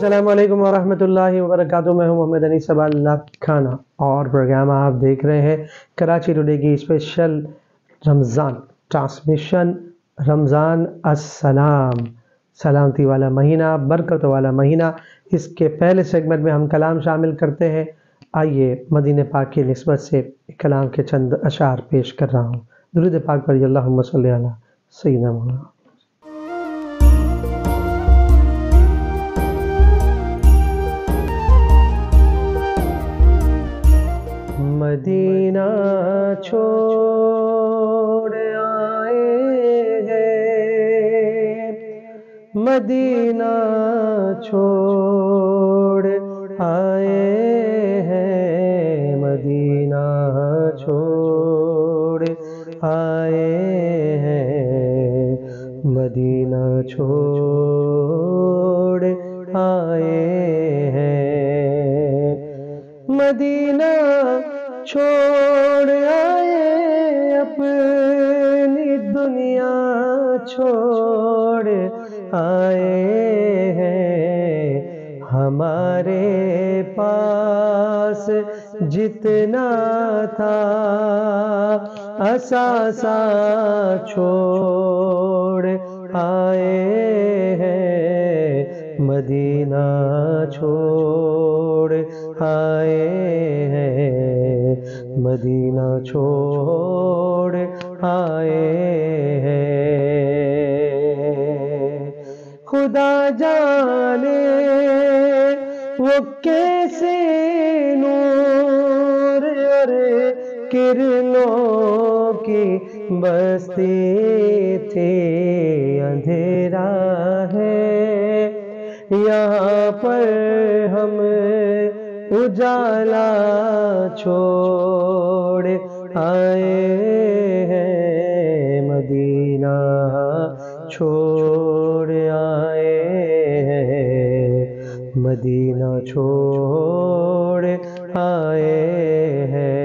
السلام علیکم ورحمۃ اللہ وبرکاتہ. میں ہوں محمد انیس اللہ کھانا اور پروگرام آپ دیکھ رہے ہیں کراچی ٹوڈے کی اسپیشل رمضان ٹرانسمیشن. رمضان السلام، سلامتی والا مہینہ، برکت والا مہینہ. اس کے پہلے سیگمنٹ میں ہم کلام شامل کرتے ہیں. آئیے مدینہ پاک کی نسبت سے کلام کے چند اشعار پیش کر رہا ہوں. درود پاک پر اللہم صلی علی سیدنا مولانا. مدینہ چھوڑ آئے ہیں، مدینہ چھوڑ آئے ہیں، مدینہ چھوڑ آئے ہیں، مدینہ چھوڑ آئے ہیں، مدینہ چھوڑ آئے، اپنی دنیا چھوڑ آئے ہیں. ہمارے پاس جتنا تھا اثاثہ چھوڑ آئے ہیں، مدینہ چھوڑ آئے ہیں، مدینہ چھوڑ آئے ہیں. خدا جانے وہ کیسے نور اور کرنوں کی بستی تھی. اندھیرا ہے یہاں پر، ہم اجالا چھوڑ آئے ہیں، مدینہ چھوڑ آئے ہیں، مدینہ چھوڑ آئے ہیں.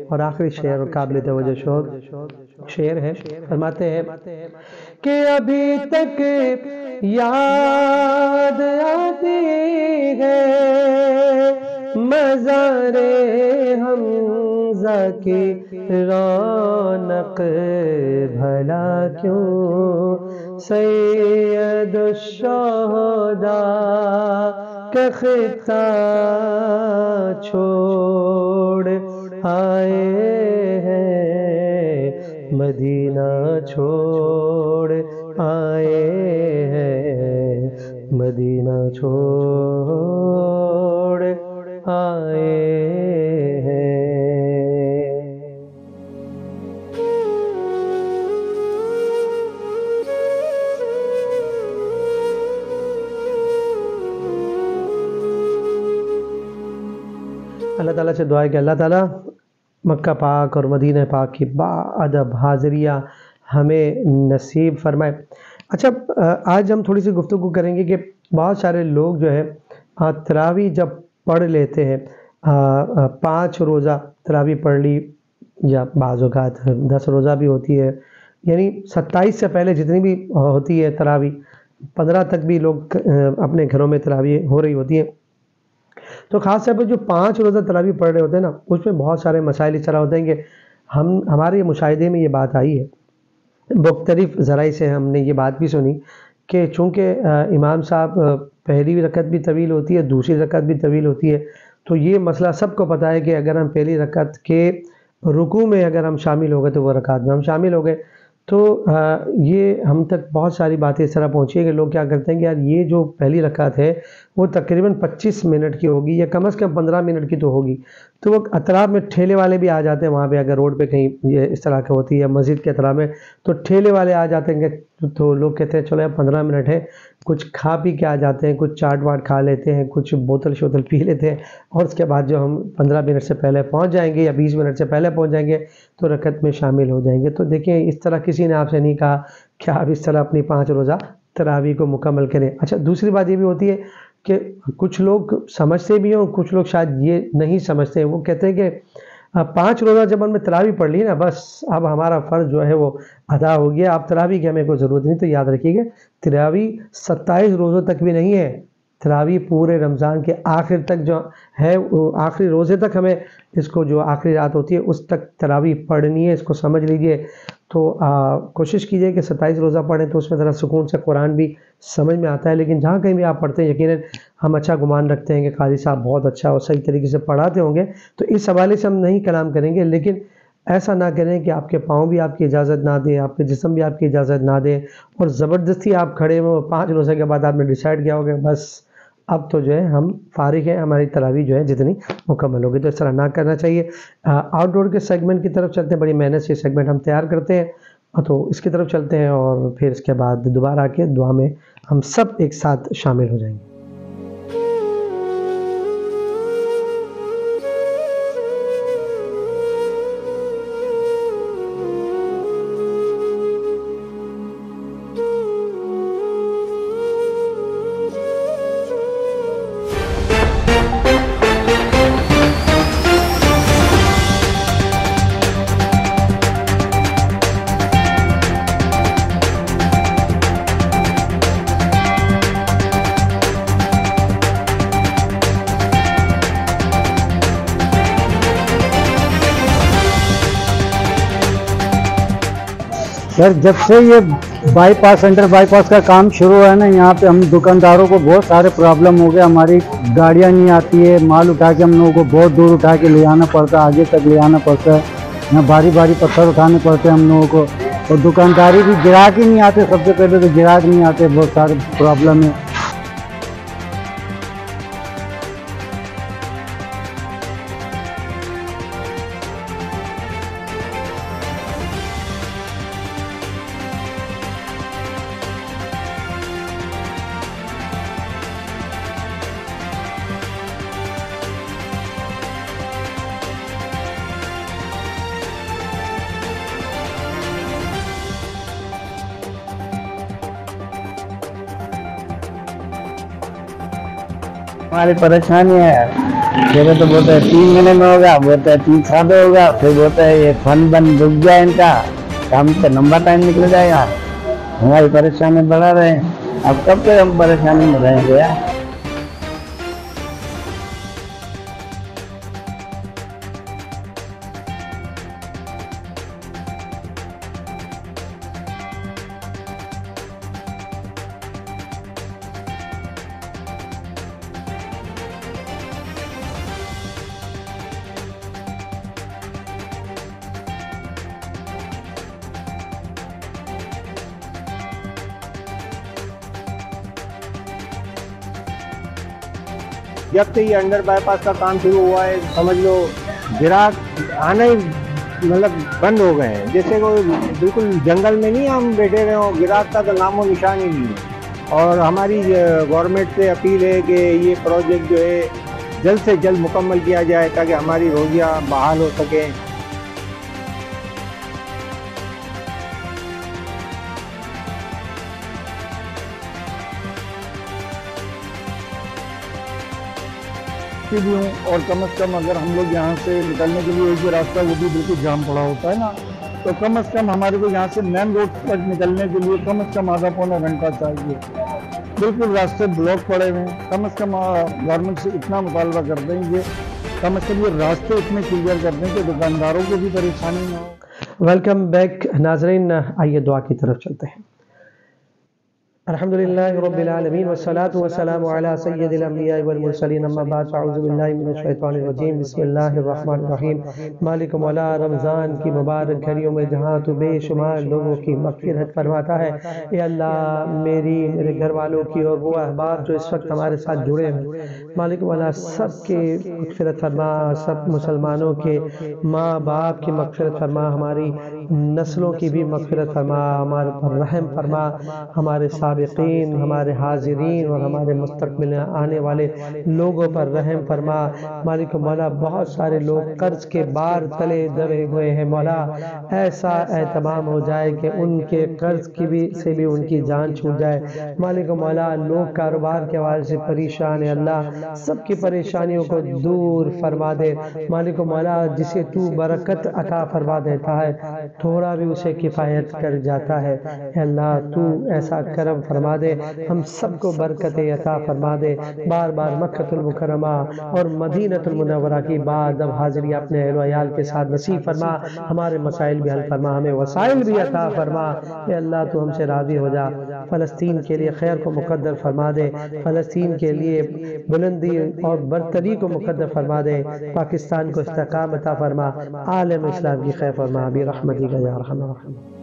اور آخری شعر اور قابل توجہ شعر ہے. فرماتے ہیں کہ ابھی تک یاد آتی ہے مزار حمزہ کی رونق، بھلا کیوں سید الشہداء کا خطہ چھوڑ آئے ہیں، مدینہ چھوڑ آئے ہیں، مدینہ چھوڑ آئے ہیں. اللہ تعالیٰ سے دعا ہے کہ اللہ تعالیٰ مکہ پاک اور مدینہ پاک کی باادب حاضریہ ہمیں نصیب فرمائے. اچھا، آج ہم تھوڑی سی گفتگو کریں گے کہ بہت سارے لوگ جو ہے تراویح جب پڑھ لیتے ہیں، 5 روزہ تراویح پڑھ لی، یا بعض اوقات 10 روزہ بھی ہوتی ہے، یعنی 27 سے پہلے جتنی بھی ہوتی ہے تراویح، 15 تک بھی لوگ اپنے گھروں میں تراویح ہو رہی ہوتی ہیں. تو خاص طور پر جو 5 روزہ تراویح پڑھ رہے ہوتے ہیں نا، اس میں بہت سارے مسائل اس طرح ہوتے ہیں کہ ہمارے مشاہدے میں یہ بات آئی ہے، مختلف ذرائع سے ہم نے یہ بات بھی سنی کہ چونکہ امام صاحب پہلی رکعت بھی طویل ہوتی ہے، دوسری رکعت بھی طویل ہوتی ہے، تو یہ مسئلہ سب کو پتہ ہے کہ اگر ہم پہلی رکعت کے رکوع میں اگر ہم شامل ہو گئے تو وہ رکعت میں ہم شامل ہو گئے. تو یہ ہم تک بہت ساری باتیں اس طرح پہنچی ہے کہ لوگ کیا کرتے ہیں کہ یار یہ جو پہلی رکعت ہے وہ تقریباً 25 منٹ کی ہوگی، یا کم از کم 15 منٹ کی تو ہوگی. تو وہ اطراف میں ٹھیلے والے بھی آ جاتے ہیں وہاں پہ، اگر روڈ پہ کہیں یہ اس طرح کی ہوتی ہے مسجد کے اطراف میں، تو ٹھیلے والے آ جاتے ہیں، تو لوگ کہتے ہیں چلو یار 15 منٹ ہے، کچھ کھا پی کے آ جاتے ہیں، کچھ چاٹ واٹ کھا لیتے ہیں، کچھ بوتل شوتل پی لیتے ہیں، اور اس کے بعد جو ہم 15 منٹ سے پہلے پہنچ جائیں گے یا 20 منٹ سے پہلے پہنچ جائیں گے تو رکعت میں شامل ہو جائیں گے. تو دیکھیں اس طرح کسی نے آپ سے نہیں کہا کہ آپ اس طرح اپنی 5 روزہ تراویح کو مکمل کریں. اچھا، دوسری بات یہ بھی ہوتی ہے کہ کچھ لوگ سمجھتے بھی ہوں، کچھ لوگ شاید یہ نہیں سمجھتے. وہ کہتے ہیں کہ 5 روزہ جب ہم نے تراویح پڑھ لی نا، بس اب ہمارا فرض جو ہے وہ ادا ہو گیا، اب تراویح کی ہمیں کوئی ضرورت نہیں۔ تو یاد رکھیے گا تراویح 27 روزوں تک بھی نہیں ہے، تراویح پورے رمضان کے آخر تک جو ہے، آخری روزے تک ہمیں اس کو، جو آخری رات ہوتی ہے اس تک تراویح پڑھنی ہے، اس کو سمجھ لیجئے۔ تو کوشش کیجئے کہ 27 روزہ پڑھیں تو اس میں ذرا سکون سے قرآن بھی سمجھ میں آتا ہے، لیکن جہاں کہیں بھی آپ پڑھتے ہیں یقیناً ہم اچھا گمان رکھتے ہیں کہ قاضی صاحب بہت اچھا اور صحیح طریقے سے پڑھاتے ہوں گے، تو اس حوالے سے ہم نہیں کلام کریں گے، لیکن ایسا نہ کریں کہ آپ کے پاؤں بھی آپ کی اجازت نہ دیں، آپ کے جسم بھی آپ کی اجازت نہ دیں، اور زبردستی آپ کھڑے ہو 5 روزے کے بعد آپ نے ڈیسائیڈ کیا ہوگا بس اب تو جو ہے ہم فارغ ہیں، ہماری تراویح جو ہے جتنی مکمل ہوگی، تو اس طرح نہ کرنا چاہیے۔ آؤٹ ڈور کے سیگمنٹ کی طرف چلتے ہیں، بڑی محنت سے یہ سیگمنٹ ہم تیار کرتے ہیں، تو اس کی طرف چلتے ہیں اور پھر اس کے بعد دوبارہ آ کے دعا میں ہم سب ایک ساتھ شامل ہو جائیں گے۔ سر جب سے یہ بائی پاس انڈر بائی پاس کا کام شروع ہے نا، یہاں پہ ہم دکانداروں کو بہت سارے پرابلم ہو گئے، ہماری گاڑیاں نہیں آتی ہے، مال اٹھا کے ہم لوگوں کو بہت دور اٹھا کے لے آنا پڑتا ہے، آگے تک لے آنا پڑتا ہے، یہاں بھاری بھاری پتھر اٹھانے پڑتے ہیں ہم لوگوں کو، اور دکانداری بھی گراہک ہی نہیں آتے، سب سے پہلے تو گراہک نہیں آتے، بہت سارے پرابلم ہے۔ ہماری پریشانی ہے، پہلے تو بولتے ہیں 3 مہینے میں ہوگا، بولتے ہیں 3 سال میں ہوگا، پھر بولتے ہیں یہ فن بند رک گیا ان کا، کام سے لمبا ٹائم نکل جائے گا، ہماری پریشانی بڑھا رہے ہیں، اب کب تک ہم پریشانی میں رہیں گے یار۔ جب سے یہ انڈر بائی پاس کا کام شروع ہوا ہے سمجھ لو گراہک آنا ہی مطلب بند ہو گئے ہیں، جیسے کوئی بالکل جنگل میں نہیں ہم بیٹھے رہے ہوں، گراہک کا تو نام و نشان ہی نہیں ہے۔ اور ہماری گورنمنٹ سے اپیل ہے کہ یہ پروجیکٹ جو ہے جلد سے جلد مکمل کیا جائے تاکہ ہماری روزیاں بحال ہو سکیں۔ بھی ہوں، اور کم از کم اگر ہم لوگ یہاں سے نکلنے کے لیے ایک راستہ وہ بھی بالکل جام پڑا ہوتا ہے نا، تو کم از کم ہمارے کو یہاں سے مین روڈ تک نکلنے کے لیے کم از کم آدھا پونا گھنٹہ چاہیے، بالکل راستے بلاک پڑے ہوئے ہیں۔ کم از کم گورنمنٹ سے اتنا مطالبہ کر دیں گے، کم از کم یہ راستے اتنے کلیئر کر دیں کہ دکانداروں کو بھی پریشانی نہ ہو۔ ویلکم بیک ناظرین، آئیے دعا کی طرف چلتے ہیں۔ الحمدللہ رب العالمین والصلاة والسلام علی سید الانبیاء والمرسلین، اما بعد فاعوذ باللہ من الشیطان الرجیم، بسم اللہ الرحمن الرحیم۔ مالک مولا، رمضان کی مبارک گھڑیوں میں جہاں تو بے شمار لوگوں کی مغفرت فرماتا ہے، اے اللہ میرے گھر والوں کی اور وہ احباب جو اس وقت ہمارے ساتھ جڑے ہیں، مالک مولا سب کی مغفرت فرما، سب مسلمانوں کے ماں باپ کی مغفرت فرما، ہماری نسلوں کی بھی مغفرت فرما، ہمارے پر رحم فرما، ہمارے ساتھ سابقین، ہمارے حاضرین اور ہمارے مستقبل میں آنے والے لوگوں پر رحم فرما۔ مالک مولا بہت سارے لوگ قرض کے بار تلے دبے ہوئے ہیں مولا، ایسا اہتمام ہو جائے کہ ان کے قرض کی سے بھی ان کی جان چھوٹ جائے۔ مالک مولا لوگ کاروبار کے حوالے سے پریشان ہیں، اللہ سب کی پریشانیوں کو دور فرما دے۔ مالک مولا جسے تو برکت عطا فرما دیتا ہے، تھوڑا بھی اسے کفایت کر جاتا ہے۔ اے اللہ تو ایسا کرم فرما دے، ہم سب کو برکت عطا فرما دے۔ بار بار مکہ المکرمہ اور مدینہ المنورہ کی بعد اب حاضری اپنے اہل و عیال کے ساتھ نصیب فرما، ہمارے مسائل بھی حل فرما، ہمیں وسائل بھی عطا فرما۔ اے اللہ تو ہم سے راضی ہو جا، فلسطین کے لیے خیر کو مقدر فرما دے، فلسطین کے لیے بلندی اور برتری کو مقدر فرما دے، پاکستان کو استحکام عطا فرما، عالم اسلام کی خیر فرما برحمتک یا ارحم الراحمین۔